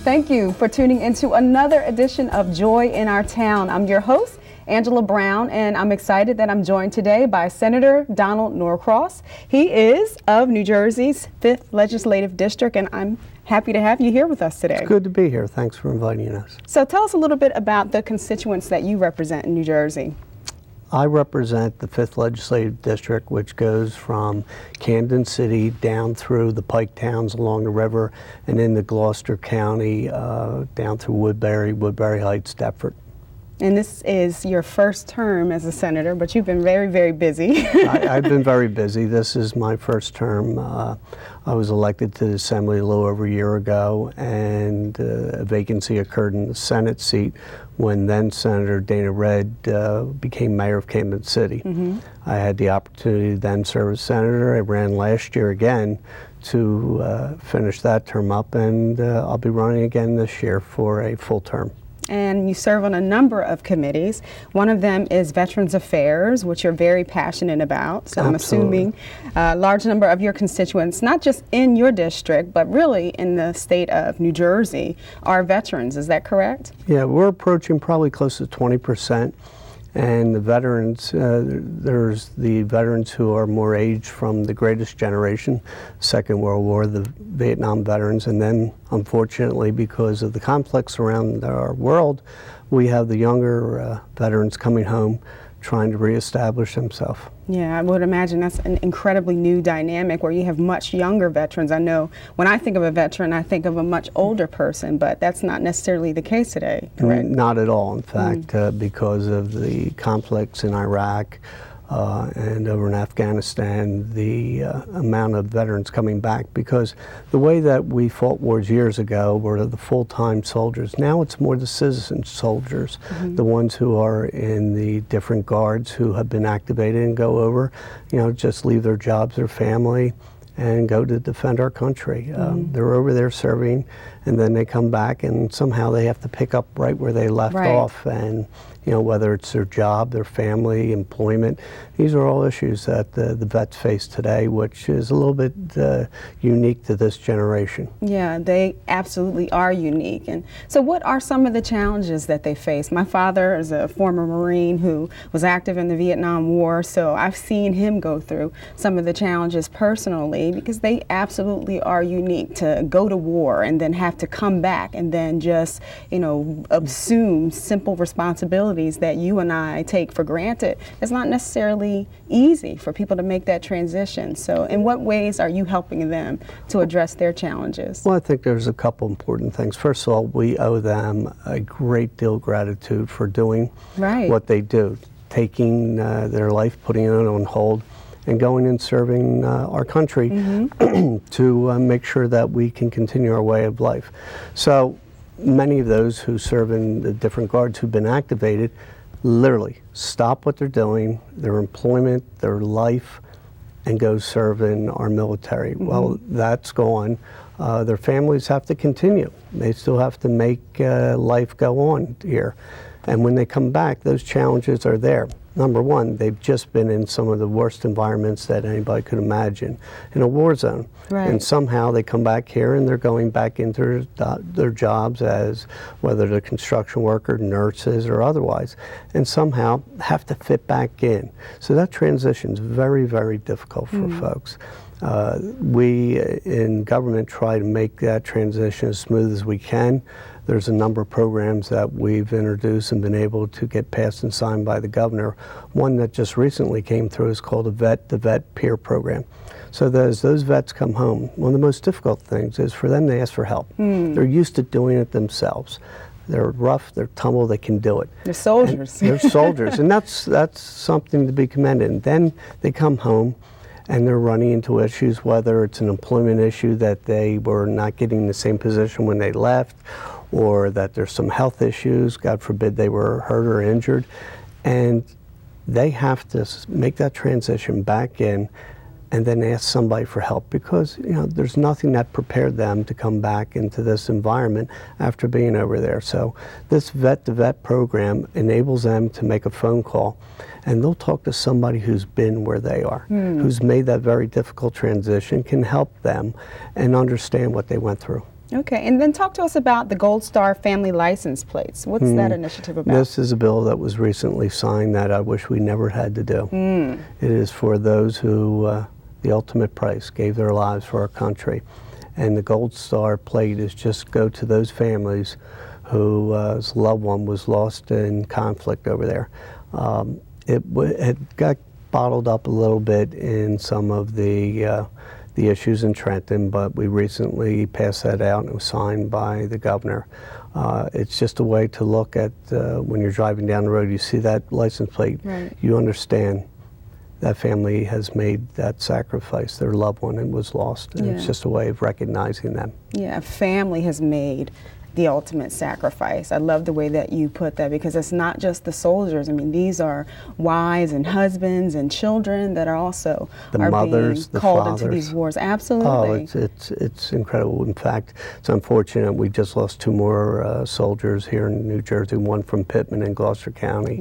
Thank you for tuning into another edition of Joy in Our Town. I'm your host, Angela Brown, and I'm excited that I'm joined today by Senator Donald Norcross. He is of New Jersey's 5th Legislative District, and I'm happy to have you here with us today. It's good to be here. Thanks for inviting us. So tell us a little bit about the constituents that you represent in New Jersey. I represent the 5th Legislative District, which goes from Camden City down through the Pike towns along the river and into Gloucester County, down through Woodbury Heights, Deptford. And this is your first term as a senator, but you've been very, very busy. I've been very busy. This is my first term. I was elected to the Assembly a little over a year ago, and a vacancy occurred in the Senate seat when then Senator Dana Red became mayor of Camden City. I had the opportunity to then serve as senator. I ran last year again to finish that term up, and I'll be running again this year for a full term. And you serve on a number of committees. One of them is Veterans Affairs, which you're very passionate about. So I'm assuming a large number of your constituents, not just in your district, but really in the state of New Jersey, are veterans. Is that correct? Yeah, we're approaching probably close to 20%. And the veterans, there's the veterans who are more aged from the greatest generation, Second World War, the Vietnam veterans, and then unfortunately because of the conflicts around our world, we have the younger veterans coming home trying to reestablish themselves. Yeah, I would imagine that's an incredibly new dynamic where you have much younger veterans. I know when I think of a veteran, I think of a much older person, but that's not necessarily the case today, correct? Not at all, in fact, because of the conflicts in Iraq and over in Afghanistan, the amount of veterans coming back, because the way that we fought wars years ago were the full-time soldiers. Now it's more the citizen soldiers, the ones who are in the different guards who have been activated and go over, you know, just leave their jobs, their family, and go to defend our country. They're over there serving, and then they come back, and somehow they have to pick up right where they left off. And you know, whether it's their job, their family, employment, these are all issues that the vets face today, which is a little bit unique to this generation. Yeah, they absolutely are unique. And so what are some of the challenges that they face? My father is a former Marine who was active in the Vietnam War, so I've seen him go through some of the challenges personally, because they absolutely are unique to go to war and then have to come back and then just, you know, assume simple responsibilities that you and I take for granted. It's not necessarily easy for people to make that transition. So in what ways are you helping them to address their challenges? Well, I think there's a couple important things. First of all, we owe them a great deal of gratitude for doing what they do, taking their life, putting it on hold, and going and serving our country to make sure that we can continue our way of life. So many of those who serve in the different guards who've been activated literally stop what they're doing, their employment, their life, and go serve in our military. Well, that's gone. Their families have to continue. They still have to make life go on here. And when they come back, those challenges are there. Number one, they've just been in some of the worst environments that anybody could imagine, in a war zone. And somehow they come back here and they're going back into their jobs as whether they're construction worker, nurses, or otherwise, and somehow have to fit back in. So that transition is very, very difficult for folks. We in government try to make that transition as smooth as we can. There's a number of programs that we've introduced and been able to get passed and signed by the governor. One that just recently came through is called the Vet Peer Program. So that as those vets come home, one of the most difficult things is for them to ask for help. They're used to doing it themselves. They're rough, they're tumble, they can do it. They're soldiers. They're soldiers, and that's something to be commended. And then they come home and they're running into issues, whether it's an employment issue that they were not getting the same position when they left, or that there's some health issues, God forbid they were hurt or injured, and they have to make that transition back in and then ask somebody for help, because you know there's nothing that prepared them to come back into this environment after being over there. So this vet-to-vet program enables them to make a phone call, and they'll talk to somebody who's been where they are, who's made that very difficult transition, can help them and understand what they went through. Okay, and then talk to us about the Gold Star family license plates. What's that initiative about? This is a bill that was recently signed that I wish we never had to do. It is for those who, the ultimate price, gave their lives for our country. And the Gold Star plate is just go to those families whose loved one was lost in conflict over there. It got bottled up a little bit in some of the issues in Trenton, but we recently passed that out and it was signed by the governor. It's just a way to look at when you're driving down the road, you see that license plate, you understand that family has made that sacrifice. Their loved one was lost, and it's just a way of recognizing them. Yeah, a family has made the ultimate sacrifice. I love the way that you put that, because it's not just the soldiers. I mean, these are wives and husbands and children that are also being called into these wars. Absolutely. Oh, it's incredible. In fact, it's unfortunate we just lost 2 more soldiers here in New Jersey, one from Pittman in Gloucester County,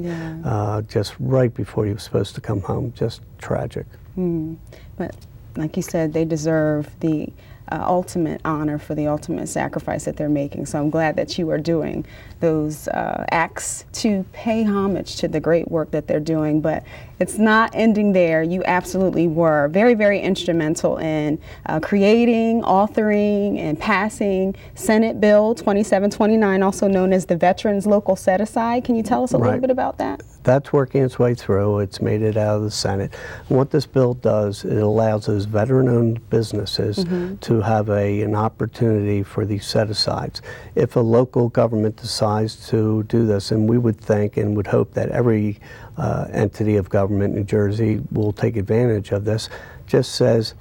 just right before he was supposed to come home. Just tragic. But like you said, they deserve the ultimate honor for the ultimate sacrifice that they're making. So I'm glad that you are doing those acts to pay homage to the great work that they're doing. But it's not ending there. You absolutely were very, very instrumental in creating, authoring, and passing Senate Bill 2729, also known as the Veterans Local Set Aside. Can you tell us a little bit about that? That's working its way through. It's made it out of the Senate. And what this bill does, it allows those veteran-owned businesses to have an opportunity for these set-asides. If a local government decides to do this, and we would think and would hope that every entity of government in New Jersey will take advantage of this, just says,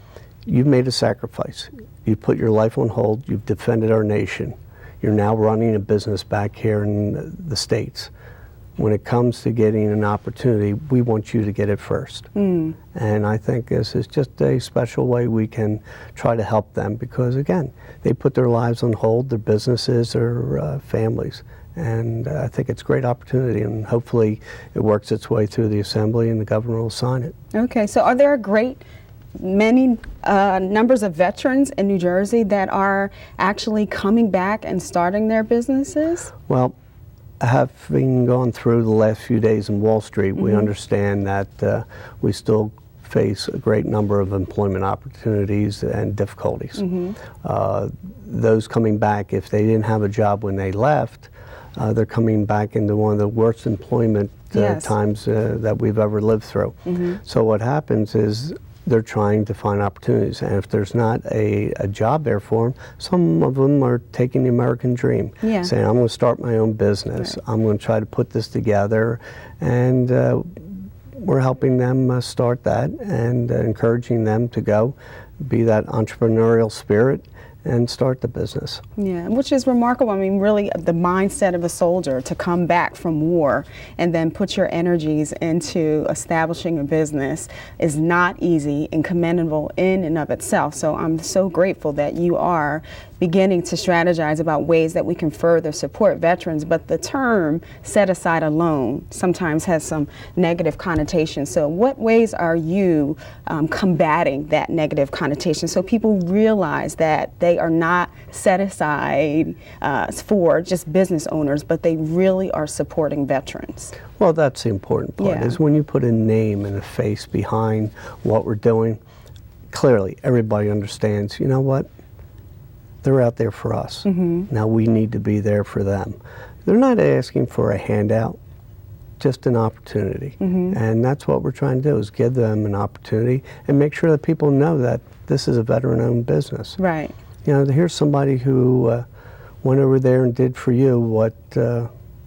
you've made a sacrifice. You put your life on hold. You've defended our nation. You're now running a business back here in the States. When it comes to getting an opportunity, we want you to get it first. And I think this is just a special way we can try to help them, because again, they put their lives on hold, their businesses, their families. And I think it's a great opportunity, and hopefully it works its way through the Assembly and the governor will sign it. Okay, so are there many numbers of veterans in New Jersey that are actually coming back and starting their businesses? Well, having gone through the last few days in Wall Street, we understand that we still face a great number of employment opportunities and difficulties. Those coming back, if they didn't have a job when they left, they're coming back into one of the worst employment times that we've ever lived through. So what happens is they're trying to find opportunities, and if there's not a job there for them, some of them are taking the American dream, saying, I'm going to start my own business, I'm going to try to put this together, and we're helping them start that and encouraging them to go, be that entrepreneurial spirit and start the business. Yeah, which is remarkable. I mean, really, the mindset of a soldier to come back from war and then put your energies into establishing a business is not easy and commendable in and of itself. So I'm so grateful that you are beginning to strategize about ways that we can further support veterans. But the term set aside alone sometimes has some negative connotation. So what ways are you combating that negative connotation so people realize that they are not set aside for just business owners, but they really are supporting veterans? Well, that's the important part, is when you put a name and a face behind what we're doing, clearly everybody understands, you know what? They're out there for us. Now we need to be there for them. They're not asking for a handout, just an opportunity. And that's what we're trying to do, is give them an opportunity and make sure that people know that this is a veteran-owned business. Right. You know, here's somebody who went over there and did for you what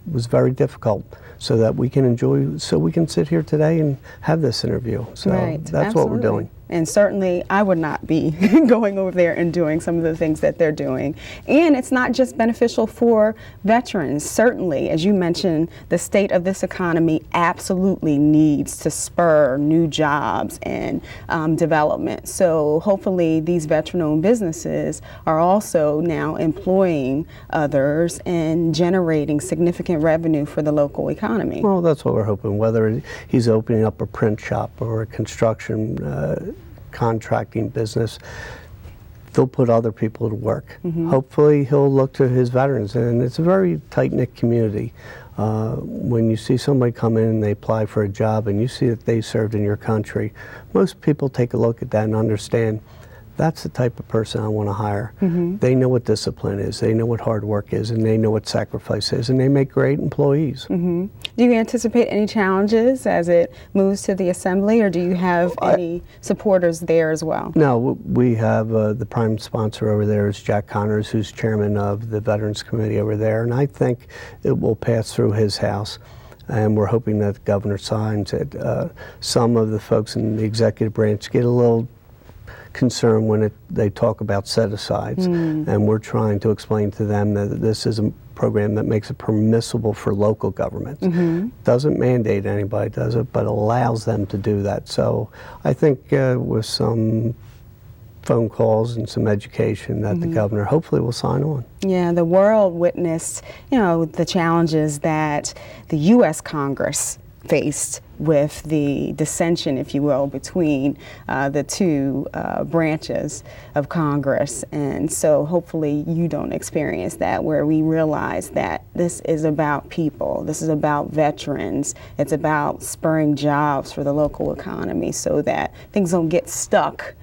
was very difficult, so that we can enjoy, so we can sit here today and have this interview. So that's what we're doing. And certainly I would not be going over there and doing some of the things that they're doing. And it's not just beneficial for veterans. Certainly, as you mentioned, the state of this economy absolutely needs to spur new jobs and development. So hopefully these veteran-owned businesses are also now employing others and generating significant revenue for the local economy. Well, that's what we're hoping, whether he's opening up a print shop or a construction contracting business. they'll put other people to work. Hopefully he'll look to his veterans, and it's a very tight-knit community. When you see somebody come in and they apply for a job and you see that they served in your country, most people take a look at that and understand that's the type of person I want to hire. They know what discipline is, they know what hard work is, and they know what sacrifice is, and they make great employees. Do you anticipate any challenges as it moves to the assembly, or do you have any supporters there as well? No, we have the prime sponsor over there is Jack Connors, who's chairman of the Veterans Committee over there, and I think it will pass through his house. And we're hoping that the governor signs it. Some of the folks in the executive branch get a little concerned when they talk about set-asides, and we're trying to explain to them that this is a program that makes it permissible for local governments. Doesn't mandate anybody does it, but allows them to do that. So I think with some phone calls and some education that the governor hopefully will sign on. Yeah, the world witnessed, the challenges that the U.S. Congress faced with the dissension, if you will, between the two branches of Congress. And so hopefully you don't experience that, where we realize that this is about people, this is about veterans, it's about spurring jobs for the local economy so that things don't get stuck,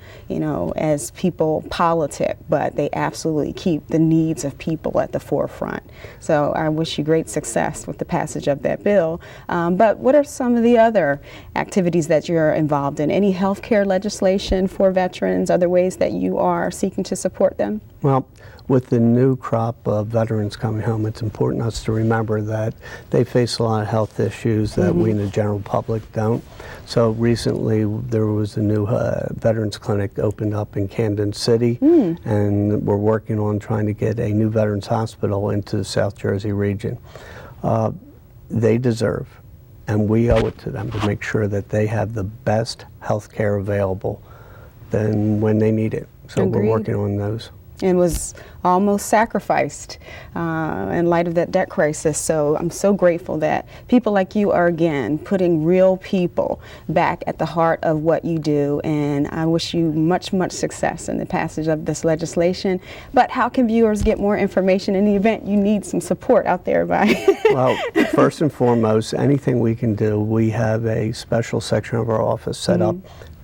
as people politic, but they absolutely keep the needs of people at the forefront. So I wish you great success with the passage of that bill. But what are some of the other activities that you're involved in? Any healthcare legislation for veterans, other ways that you are seeking to support them? Well, with the new crop of veterans coming home, it's important us to remember that they face a lot of health issues that we in the general public don't. So recently there was a new veterans clinic opened up in Camden City, and we're working on trying to get a new veterans hospital into the South Jersey region. They deserve, and we owe it to them to make sure that they have the best health care available than when they need it. So we're working on those. And was almost sacrificed in light of that debt crisis. So I'm so grateful that people like you are, again, putting real people back at the heart of what you do. And I wish you much, much success in the passage of this legislation. But how can viewers get more information in the event you need some support out there by? Well, first and foremost, anything we can do, we have a special section of our office set up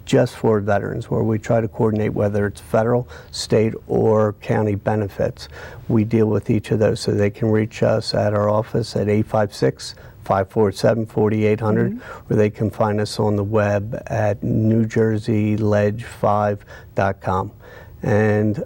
just for veterans, where we try to coordinate whether it's federal, state, or county benefits. We deal with each of those, so they can reach us at our office at 856-547-4800, or they can find us on the web at NewJerseyLedge5.com. And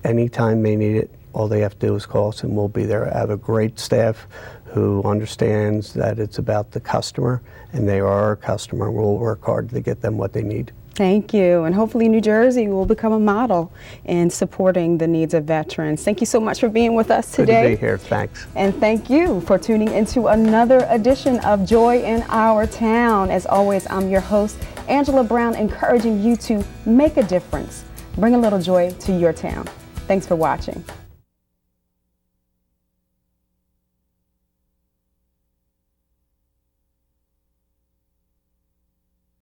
anytime they need it, all they have to do is call us and we'll be there. I have a great staff who understands that it's about the customer, and they are our customer. We'll work hard to get them what they need. Thank you, and hopefully New Jersey will become a model in supporting the needs of veterans. Thank you so much for being with us today. Good to be here, thanks. And thank you for tuning into another edition of Joy in Our Town. As always, I'm your host, Angela Brown, encouraging you to make a difference. Bring a little joy to your town. Thanks for watching.